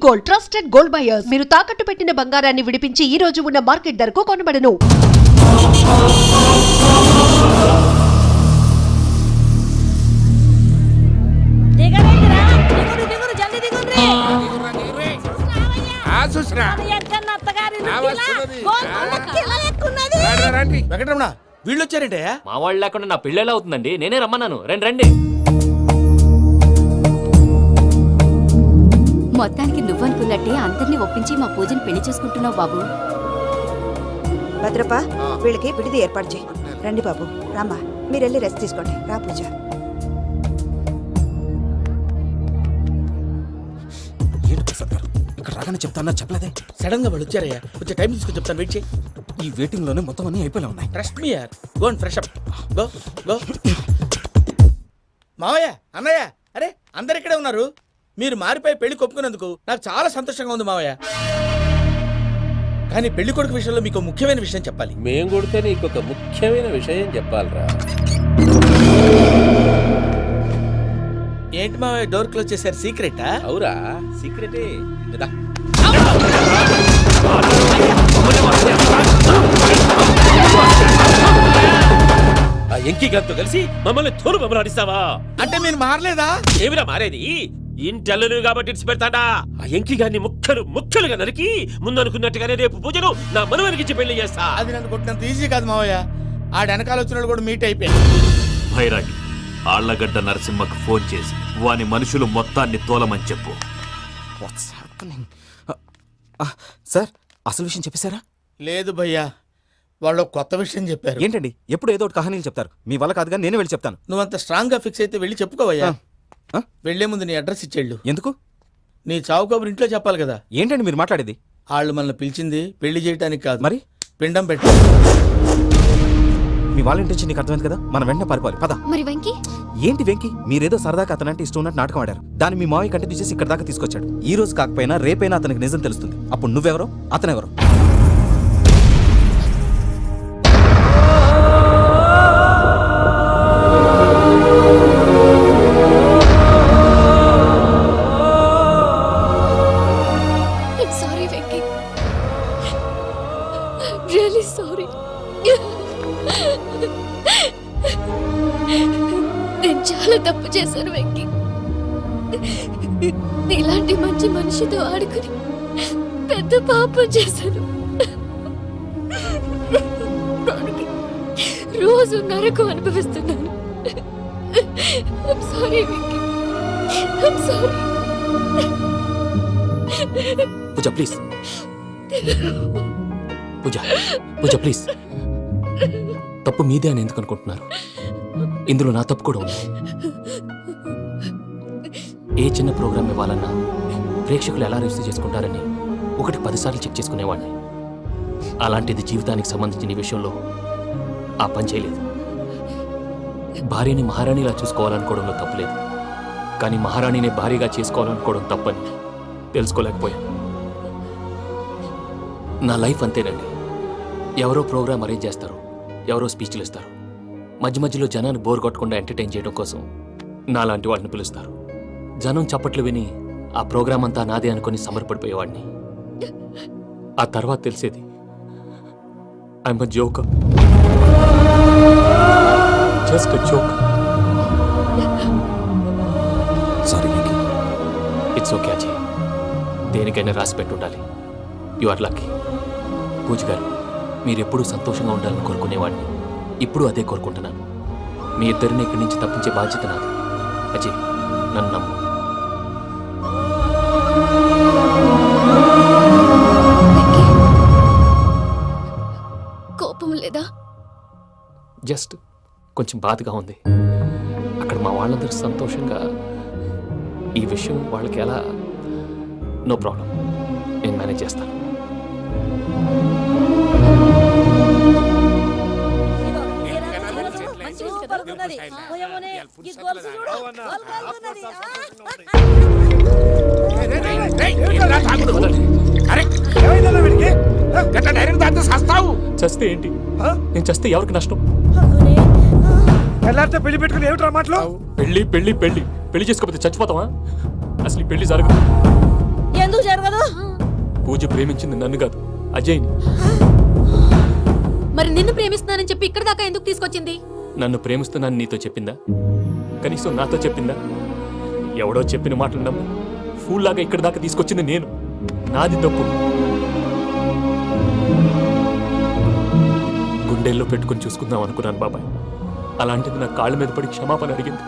Gold, trusted gold buyers. మీరు తాకట్టు పెట్టిన బంగారాన్ని విడిపించి ఈ రోజు ఉన్న మార్కెట్ ధరకు కొనబడను. వెంకటరమణ వీళ్ళు వచ్చారంటే మా వాళ్ళు లేకుండా నా పెళ్ళి ఎలా అవుతుందండి? నేనే రమ్మన్నాను. రండి రండి. మొత్తానికి నువ్వనుకున్నట్టే అందరినీ ఒప్పించి మా పూజని పెళ్లి చేసుకుంటున్నావు బాబు. భద్రప్ప వీళ్ళకి విడిది ఏర్పాటు చేయి. రండి బాబు, రామ్మా మీరు వెళ్ళి రెస్ట్ తీసుకోండి. రా పూజ. ఏంటి ప్రసాద్ గారు ఇక్కడ రాగానే చెప్తాను చెప్పలేదే? సడన్ గా వాళ్ళు వచ్చారయ్యా, కొంచెం టైం తీసుకొని చెప్తాను, వెయిట్ చేయి. ఈ వెయిటింగ్ లోనే మొత్తం అన్ని అయిపోయి ఉన్నాయి. ట్రస్ట్ మీ యార్, go and fresh up. Go go. మావయ్య, అన్నయ్య, అరే అందరు ఇక్కడే ఉన్నారు. మీరు మారిపోయి పెళ్లి కొప్పుకున్నందుకు నాకు చాలా సంతోషంగా ఉంది మావయ్య. కానీ పెళ్లి కొడుకు విషయంలో మీకు ముఖ్యమైన విషయం చెప్పాలి. మేం కొడితే నీకు ఒక ముఖ్యమైన విషయం చెప్పాలిరా. ఏంటి మావయ్య డోర్ క్లోజ్ చేశారు? సీక్రెటా? అవురా, సీక్రెటే కదా. ఆ ఎంకి గారితో కలిసి మమ్మల్ని తోలు బొమ్మలాడిస్తావా? అంటే మీరు మారలేదా? ఏమిరా మారేది? ఇంటల్లు కాబట్టి ఇడిచి పెడతాడా? ఆ ఎంకి గారిని ముక్కలు ముక్కలుగా నరికి ముందు అనుకున్నట్టుగానే రేపు పూజను నా మనవనికిచ్చి పెళ్లి చేస్తా. అది నన్ను కొట్టినంత ఈజీ కాదు మావయ్య. ఆ వెనకాల వచ్చిన కూడా మీట్ అయిపోయాడు. భైరాగి ఆళ్లగడ్డ నరసింహకు ఫోన్ చేసి వాని మనుషులు మొత్తాన్ని తోలమని చెప్పు. సార్ అసలు విషయం చెప్పేశారా? లేదు భయ్యా, వాళ్ళు కొత్త విషయం చెప్పారు. ఏంటండి ఎప్పుడు ఏదో ఒకటి కహానీలు చెప్తారు? మీ వల్ల కాదుగా, నేనే వెళ్ళి చెప్తాను. నువ్వంత స్ట్రాంగ్ గా ఫిక్స్ అయితే వెళ్ళి చెప్పుకోవయ్యా. వెళ్లే ముందు నీ అడ్రస్ ఇచ్చేళ్ళు. ఎందుకు? నీ చావు కబురు ఇంట్లో చెప్పాలి కదా. ఏంటండి మీరు మాట్లాడేది? వాళ్ళు మనల్ని పిలిచింది పెళ్లి చేయడానికి కాదు, మరి పిండం పెట్టి. మీ వాళ్ళ ఇంటి నీకు అర్థమైంది కదా, మనం వెంటనే పారిపోవాలి. పద. మరి వెంకీ? ఏంటి వెంకీ? మీరేదో సరదాగా అతనంటే ఇష్టం ఉన్నట్టు నాటకం ఆడారు. దాన్ని మీ మావయ్య కంటిన్యూ చేసి ఇక్కడ దాకా తీసుకొచ్చాడు. ఈ రోజు కాకపోయినా రేపైనా అతనికి నిజం తెలుస్తుంది. అప్పుడు నువ్వెవరో అతనెవరో. నేను చాలా తప్పు చేశాను వెంకీ. ఇలాంటి మంచి మనిషితో ఆడుకుని పెద్ద పాపం చేశాను. రోజు నరకం అనుభవిస్తున్నాను. I'm sorry Venky. I'm sorry. Pooja please. Pooja Pooja please. తప్పు మీదే అని ఎందుకు అనుకుంటున్నారు? ఇందులో నా తప్పు కూడా ఉంది. ఏ చిన్న ప్రోగ్రామ్ ఇవ్వాలన్నా ప్రేక్షకులు ఎలా రిసీవ్ చేసుకుంటారని 10 సార్లు చెక్ చేసుకునేవాడిని. అలాంటిది జీవితానికి సంబంధించిన ఈ విషయంలో ఆ పని చేయలేదు. భార్యని మహారాణిలా చూసుకోవాలనుకోవడంలో తప్పులేదు, కానీ మహారాణిని భార్యగా చేసుకోవాలనుకోవడం తప్పని తెలుసుకోలేకపోయాను. నా లైఫ్ అంతేనండి. ఎవరో ప్రోగ్రామ్ అరేంజ్ చేస్తారు, ఎవరో స్పీచ్లు ఇస్తారు. మధ్య మధ్యలో జనాన్ని బోర్ కొట్టకుండా ఎంటర్టైన్ చేయడం కోసం నాలాంటి వాడిని పిలుస్తారు. జనం చప్పట్లు విని ఆ ప్రోగ్రామ్ అంతా నాదే అనుకుని సమర్పడిపోయేవాడిని. ఆ తర్వాత తెలిసేది I'm a joker. Just a joker. Sorry Venky. It's okay Ajay. దేనికైనా రాసి పెట్టుండాలి. You are lucky. పూజ గారు, మీరెప్పుడూ సంతోషంగా ఉండాలని కోరుకునేవాడిని. ఇప్పుడు అదే కోరుకుంటున్నాను. మీ ఇద్దరిని ఇక్కడి నుంచి తప్పించే బాధ్యత నాది. అజయ్, నన్ను నమ్ము. కోపం లేదా? జస్ట్ కొంచెం బాధగా ఉంది. అక్కడ మా వాళ్ళందరూ సంతోషంగా ఈ విషయం వాళ్ళకి ఎలా? నో ప్రాబ్లం, నేను మేనేజ్ చేస్తాను. చస్తే ఏంటి? నేను చస్తే ఎవరికి నష్టం? పెళ్లి పెట్టుకుని ఏమిట్రా మాటలు? పెళ్లి పెళ్లి పెళ్లి పెళ్లి చేసుకోకపోతే చచ్చిపోతావా? అసలు ఈ పెళ్లి జరగదు. ఎందుకు జరగదు? పూజ ప్రేమించింది నన్ను కాదు, అజయ్ని. మరి నిన్ను ప్రేమిస్తున్నానని చెప్పి ఇక్కడ దాకా ఎందుకు తీసుకొచ్చింది? నన్ను ప్రేమిస్తున్నాను నీతో చెప్పిందా? కనీసం నాతో చెప్పిందా? ఎవడో చెప్పిన మాటలు నమ్మి ఫూల్ లాగా ఇక్కడ దాకా తీసుకొచ్చింది నేను. నాది తప్పు. గుండెల్లో పెట్టుకుని చూసుకుందాం అనుకున్నాను బాబాయ్. అలాంటిది నా కాళ్ళ మీద పడి క్షమాపణ అడిగింది.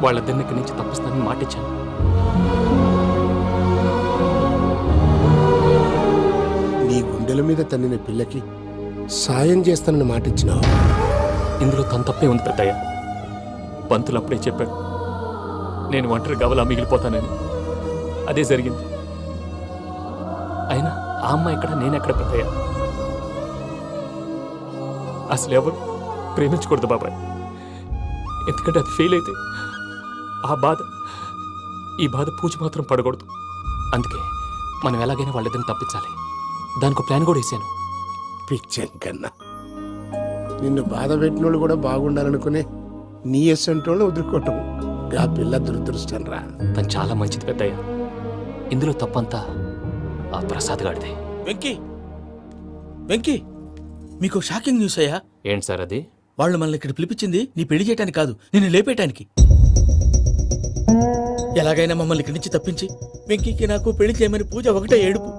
వాళ్ళిద్దరిని ఇక్కడి నుంచి తప్పిస్తానని మాటిచ్చాను. నీ గుండెల మీద తన్నిన పిల్లకి సాయం చేస్తానని మాటిచ్చినావు. ఇందులో తన తప్పే ఉంది పెద్దయ్య. పంతులు అప్పుడే చెప్పాడు నేను ఒంటరి గవలా మిగిలిపోతానని. అదే జరిగింది. అయినా ఆ అమ్మాయి ఎక్కడ, నేనెక్కడ పెద్దయ్య? అసలు ఎవరు ప్రేమించకూడదు బాబాయ్. ఎందుకంటే అది ఫెయిల్ అయితే ఈ బాధ పూజ మాత్రం పడకూడదు. అందుకే మనం ఎలాగైనా వాళ్ళిద్దరిని తప్పించాలి. దానికి ప్లాన్ కూడా వేసాను. పిచ్చంకన్నా నిన్ను బాధ పెట్టినోళ్ళు కూడా బాగుండాలనుకునే నీ ఎస్సంటోళ్ళు వదులుకోవటం ఆ పిల్ల దురదృష్టం రా. తను చాలా మంచిది పెద్దయ్య. ఇందులో తప్పంతా ఆ ప్రసాద్ గాడిదే. వెంకీ, వెంకీ, మీకు షాకింగ్ న్యూస్ అయ్యా. ఏంటి సార్ అది? వాళ్ళు మనల్ని ఇక్కడ పిలిపించింది నీ పెళ్లి చేయడానికి కాదు, నిన్ను లేపేయటానికి. ఎలాగైనా మమ్మల్ని ఇక్కడి నుంచి తప్పించి వెంకీకి నాకు పెళ్లి చేయమని పూజ ఒకటే ఏడుపు.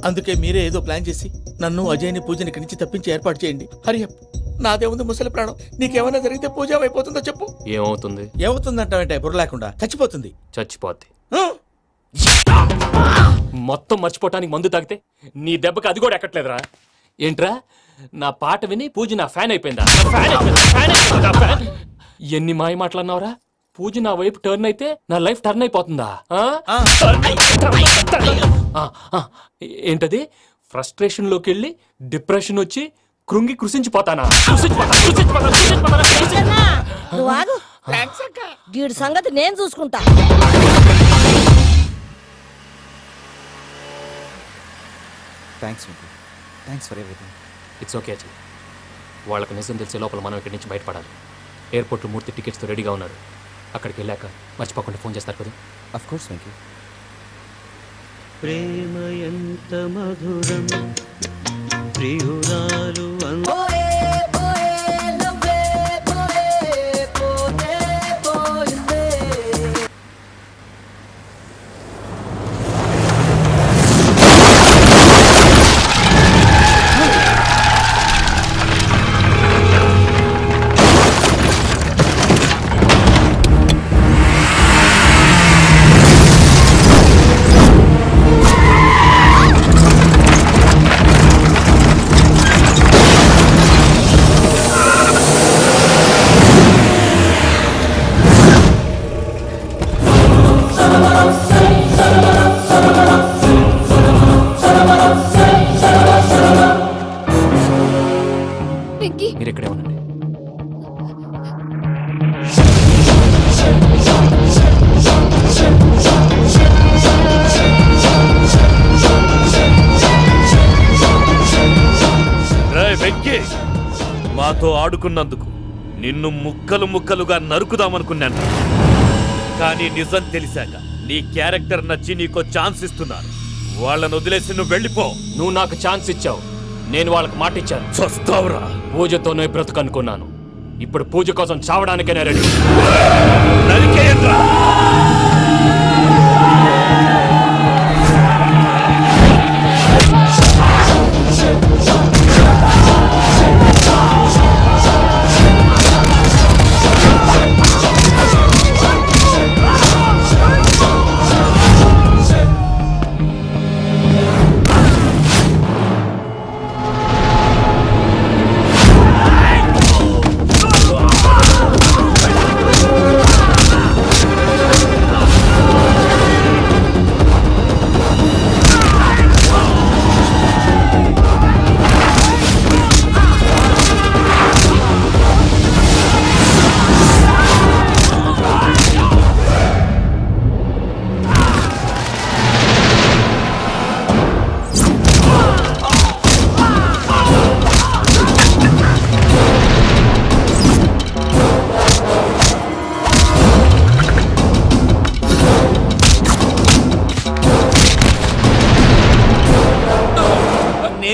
అందుకే మీరే ఏదో ప్లాన్ చేసి నన్ను అజయ్ని పూజని ఇక్కడి నుంచి తప్పించి ఏర్పాటు చేయండి. హరియప్, నాదే ఉంది ముసలి ప్రాణం. నీకేమైనా జరిగితే పూజ అయిపోతుందో చెప్పు. ఏమవుతుంది? ఏమవుతుందంటావంటే బుర్ర లేకుండా చచ్చిపోతుంది. చచ్చిపోద్ది. ఆ? మొత్తం మర్చిపోవటానికి మందు తాగితే నీ దెబ్బకి అది కూడా ఎక్కట్లేదురా. ఏంట్రా, నా పాట విని పూజ నా ఫ్యాన్ అయిపోయిందా? ఎన్ని మాయ మాటలన్నావురా? పూజ నా వైపు టర్న్ అయితే నా లైఫ్ టర్న్ అయిపోతుందా? ఏంటది? ఫ్రస్ట్రేషన్ లోకి వెళ్ళి డిప్రెషన్ వచ్చి కృంగి కృషించిపోతానా? వీడి సంగతి నేను చూసుకుంటా. Thanks for everything. It's okay Ajay. వాళ్ళకి నిజం తెలిసే లోపల మనం ఇక్కడి నుంచి బయటపడాలి. ఎయిర్పోర్ట్లో 3 టికెట్స్తో రెడీగా ఉన్నారు. అక్కడికి వెళ్ళాక మర్చిపోకుండా ఫోన్ చేస్తారు కదా. Of course Venky. ప్రేమ ఎంత మధురం ప్రియురాలు మీరు ఇక్కడే ఉండండి. వెంకీ, మాతో ఆడుకున్నందుకు నిన్ను ముక్కలు ముక్కలుగా నరుకుదామనుకున్నాను. కానీ నిజం తెలిసాక నీ క్యారెక్టర్ నచ్చి నీకో ఛాన్స్ ఇస్తున్నాను. వాళ్ళను వదిలేసి నువ్వు వెళ్ళిపో. నువ్వు నాకు ఛాన్స్ ఇచ్చావు, నేను వాళ్ళకి మాట ఇచ్చాను. చస్తావురా. పూజతోనే బ్రతుకనుకున్నాను. ఇప్పుడు పూజ కోసం చావడానికైనా రెడీ. నరికేయండ్రా.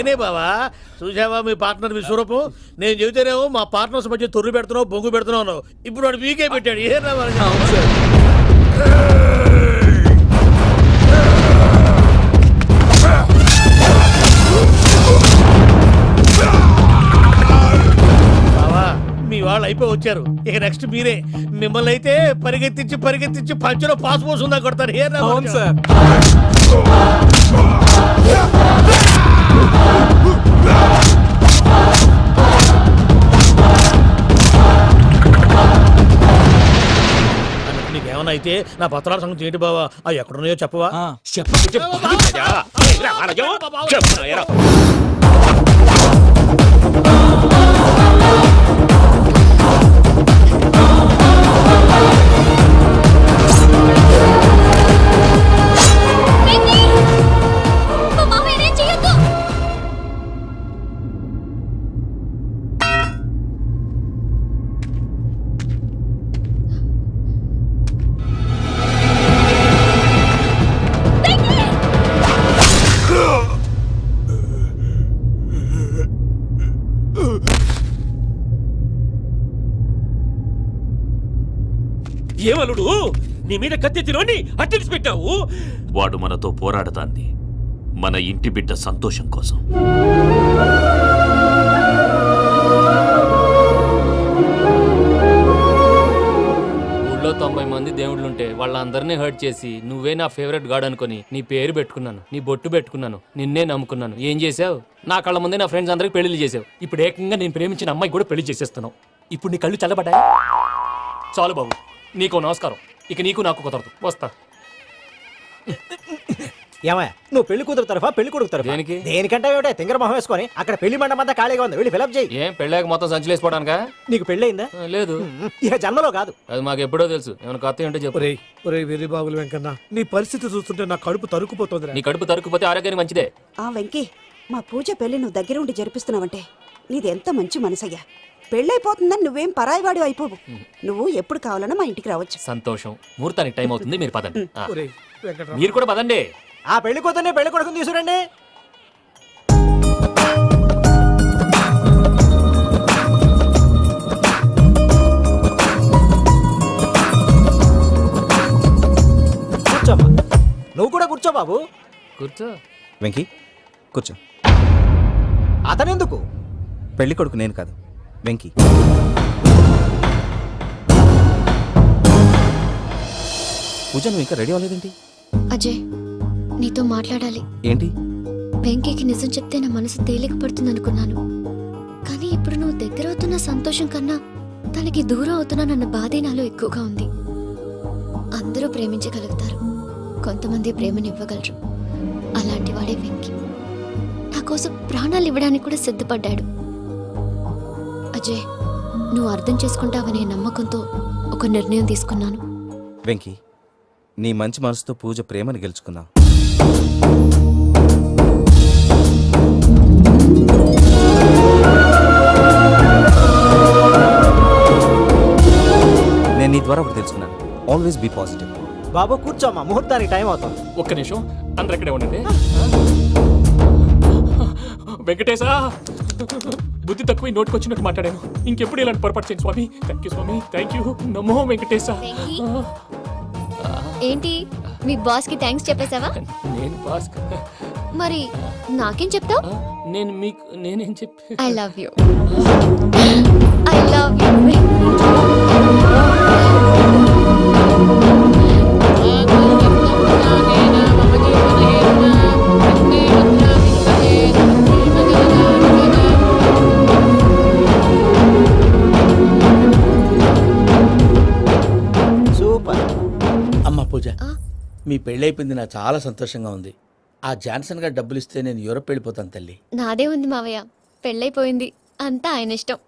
నేనే బావా. చూసావా మీ పార్ట్నర్ విశ్వరూపం? నేను చెబితేనేమో మా పార్ట్నర్స్ మధ్య తొర్రు పెడుతున్నావు, బొంగు పెడుతున్నావు. ఇప్పుడు వాడు వీకే పెట్టాడు. ఏ బావా, మీ వాళ్ళు అయిపోయి వచ్చారు. ఇక నెక్స్ట్ మీరే. మిమ్మల్ని అయితే పరిగెత్తించి పంచలో పాస్ పోసుందా కొడతారు. ఏ సార్. నీకేమన్నా అయితే నా పత్రాల సంగతి ఏంటి బావా? అవి ఎక్కడున్నాయో చెప్పవా? మా మామయ్య ఏం చేయొద్దు. ఏమలుడు, నీ మీద కత్తెత్తిలోని అట్టెలిసి పెట్టావు. వాడు మనతో పోరాడతాంది మన ఇంటి బిడ్డ సంతోషం కోసం. ఊళ్ళో 90 మంది దేవుళ్ళుంటే వాళ్ళందరినీ హర్ట్ చేసి నువ్వే నా ఫేవరెట్ గాడ్ అనుకొని నీ పేరు పెట్టుకున్నాను, నీ బొట్టు పెట్టుకున్నాను, నిన్నే నమ్ముకున్నాను. ఏం చేసావు? నా కళ్ళ ముందే నా ఫ్రెండ్స్ అందరికి పెళ్లి చేసావు. ఇప్పుడు ఏకంగా నేను ప్రేమించిన అమ్మాయి కూడా పెళ్లి చేసేస్తున్నావు. ఇప్పుడు నీ కళ్ళు చల్లబడ్డాయి. చాలు బాబు, నీకు నమస్కారం. ఇక నీకు నాకు కుదరదు. వస్తా. ఏమయ్య, నువ్వు పెళ్లి కూతురు తరఫా పెళ్లి కొడుకు తరఫా? దేనికి? దేనికంటే ఏమిటే తింగర మొహం వేసుకొని అక్కడ పెళ్లి మండపం అంతా ఖాళీగా ఉంది, వెళ్ళి ఫిలప్ చేయి. ఏం పెళ్ళాక మొత్తం సంచలేసిపోవడానికా? నీకు పెళ్ళయిందా? లేదు. ఇక జన్మలో కాదు. అది మాకు ఎప్పుడో తెలుసు. ఏమైనా కొత్త ఏంటో చెప్పు. వెర్రి బాబులు వెంకన్న, నీ పరిస్థితి చూస్తుంటే నా కడుపు తరుక్కుపోతుంది. నీ కడుపు తరుక్కుపోతే ఆరోగ్యానికి మంచిదే. ఆ వెంకీ, మా పూజ పెళ్లి నువ్వు దగ్గరుండి జరిపిస్తున్నావంటే నీది ఎంత మంచి మనసయ్యా. పెళ్ళైపోతుందని నువ్వేం పరాయివాడు అయిపోవు. నువ్వు ఎప్పుడు కావాలన్నా మా ఇంటికి రావచ్చు. సంతోషం. ముహూర్తానికి టైం అవుతుంది, మీరు పదండి. మీరు కూడా పదండి. ఆ పెళ్లి కూతుర్ని పెళ్లి కొడుకుని తీసుకురండి. కూర్చోమ్మా. నువ్వు కూడా కూర్చో బాబు. కూర్చో. వెంకీ కూర్చో. అతనెందుకు? పెళ్లి కొడుకు నేను కాదు, వెంకీ. పూజ, నువ్వు ఇంకా రెడీ అవ్వలేదేంటి? అజయ్, నీతో మాట్లాడాలి. ఏంటి? వెంకీకి నిజం చెప్తే నా మనసు తేలిక పడుతుంది అనుకున్నాను. కానీ ఇప్పుడు నువ్వు దగ్గర అవుతున్న సంతోషం కన్నా తనకి దూరం అవుతున్నానన్న బాధే నాలో ఎక్కువగా ఉంది. అందరూ ప్రేమించగలుగుతారు, కొంతమంది ప్రేమనివ్వగలరు. అలాంటి వాడే వెంకీ. నా కోసం ప్రాణాలు ఇవ్వడానికి కూడా సిద్ధపడ్డాడు. అజయ్, నువ్వు అర్థం చేసుకుంటావనే నమ్మకంతో ఒక నిర్ణయం తీసుకున్నాను. వెంకీ, నీ మంచి మనసుతో పూజ ప్రేమని గెలుచుకున్నావు. నేను నీ ద్వారా ఒకటి తెలుసుకున్నాను. Always be positive. బాబు కూర్చోమ్మా, ముహూర్తానికి టైం అవుతుంది. ఒక్క నిమిషం, అందరు ఇక్కడే ఉండండి. వెంకటేశా, బుద్ధి తక్కువ నోటికొచ్చినట్టు మాట్లాడాను. ఇంకెప్పుడు ఇలాంటి పొరపాటు చేయండి స్వామి. థ్యాంక్ యూ స్వామి, థ్యాంక్ యూ. నమో వెంకటేశా. ఏంటి, మీ బాస్ కి థ్యాంక్స్ చెప్పేశావా? నేను బాస్. మరి నాకేం చెప్తావు? నేను మీకు నేనేం చెప్పి? I love you. I love you. Super. అమ్మ పూజ, మీ పెళ్ళైపోయింది, నాకు చాలా సంతోషంగా ఉంది. ఆ జాన్సన్ గారు డబ్బులు ఇస్తే నేను యూరోప్ వెళ్ళిపోతాను తల్లి. నాదే ఉంది మావయ్య, పెళ్ళైపోయింది, అంతా ఆయన ఇష్టం.